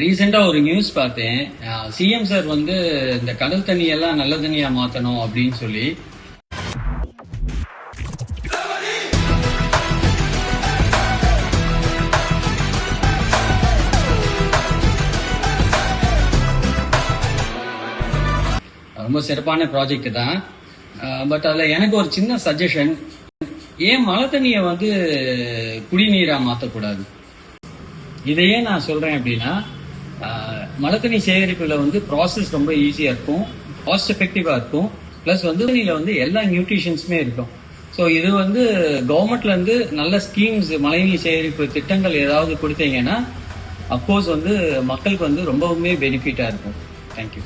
ரீசெண்டா ஒரு நியூஸ் பார்த்தேன். சிஎம் சார் வந்து இந்த கடல் தண்ணி எல்லாம் நல்ல தண்ணியா மாத்தணும் அப்படின்னு சொல்லி ரொம்ப சிறப்பான ப்ராஜெக்ட் தான். பட் அதில் எனக்கு ஒரு சின்ன சஜஷன், ஏன் மழை தண்ணியை வந்து குடிநீரா மாற்றக்கூடாது? இதையே நான் சொல்றேன் அப்படின்னா, மழை தண்ணி சேகரிப்புல வந்து ப்ராசஸ் ரொம்ப ஈஸியா இருக்கும், காஸ்ட் எஃபெக்டிவா இருக்கும், பிளஸ் வந்து தண்ணியில வந்து எல்லா நியூட்ரிஷன்ஸுமே இருக்கும். ஸோ இது வந்து கவர்மெண்ட்ல இருந்து நல்ல ஸ்கீம்ஸ், மழைநீர் சேகரிப்பு திட்டங்கள் ஏதாவது கொடுத்தீங்கன்னா அப்கோர்ஸ் வந்து மக்களுக்கு வந்து ரொம்பவுமே பெனிஃபிட்டா இருக்கும். தேங்க்யூ.